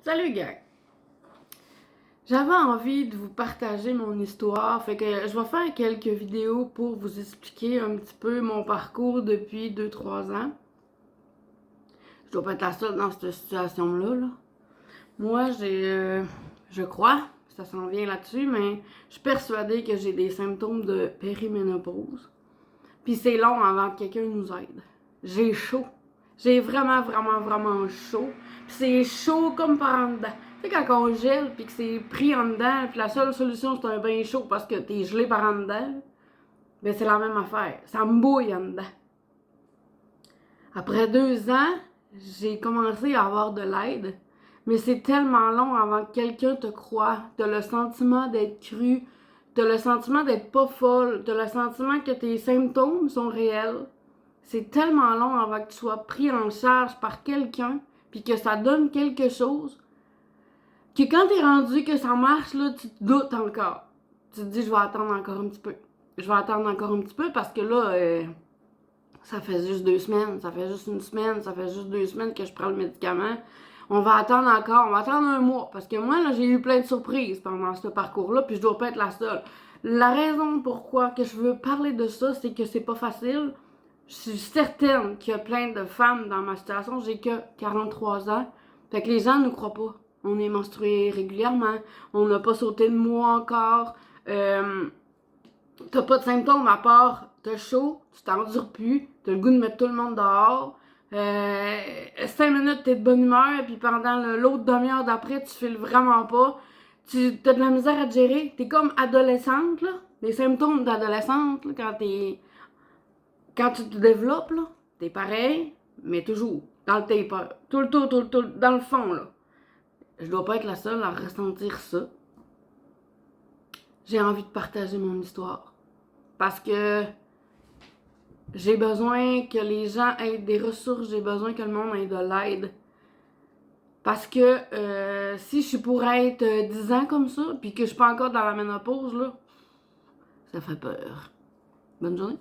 Salut gang! J'avais envie de vous partager mon histoire, fait que je vais faire quelques vidéos pour vous expliquer un petit peu mon parcours depuis 2-3 ans. Je dois pas être la seule dans cette situation-là, là. Moi, je crois, ça s'en vient là-dessus, mais je suis persuadée que j'ai des symptômes de périménopause. Puis c'est long avant que quelqu'un nous aide. J'ai chaud. J'ai vraiment, vraiment, vraiment chaud. Puis c'est chaud comme par en dedans. Tu sais, quand on gèle, puis que c'est pris en dedans, puis la seule solution, c'est un bain chaud parce que t'es gelé par en dedans, ben c'est la même affaire. Ça me bouille en dedans. Après 2 ans, j'ai commencé à avoir de l'aide. Mais c'est tellement long avant que quelqu'un te croie. T'as le sentiment d'être cru. T'as le sentiment d'être pas folle. T'as le sentiment que tes symptômes sont réels. C'est tellement long avant que tu sois pris en charge par quelqu'un, puis que ça donne quelque chose, que quand t'es rendu que ça marche, là, tu te doutes encore. Tu te dis, je vais attendre encore un petit peu. Je vais attendre encore un petit peu parce que là, ça fait juste 2 semaines, ça fait juste une semaine, ça fait juste 2 semaines que je prends le médicament. On va attendre encore, on va attendre un mois. Parce que moi, là, j'ai eu plein de surprises pendant ce parcours-là, puis je dois pas être la seule. La raison pourquoi que je veux parler de ça, c'est que c'est pas facile. Je suis certaine qu'il y a plein de femmes dans ma situation. J'ai que 43 ans. Fait que les gens ne nous croient pas. On est menstrué régulièrement. On n'a pas sauté de mois encore. T'as pas de symptômes à part t'as chaud, tu t'endures plus, t'as le goût de mettre tout le monde dehors. 5 minutes, t'es de bonne humeur, puis pendant l'autre demi-heure d'après, tu files vraiment pas. Tu as de la misère à te gérer. T'es comme adolescente, là. Les symptômes d'adolescente, là, quand tu te développes, là. T'es pareil, mais toujours dans le taper. Tout le tour, dans le fond, là. Je dois pas être la seule à ressentir ça. J'ai envie de partager mon histoire. Parce que j'ai besoin que les gens aient des ressources, j'ai besoin que le monde ait de l'aide. Parce que si je suis pour être 10 ans comme ça, puis que je suis pas encore dans la ménopause, là, ça fait peur. Bonne journée.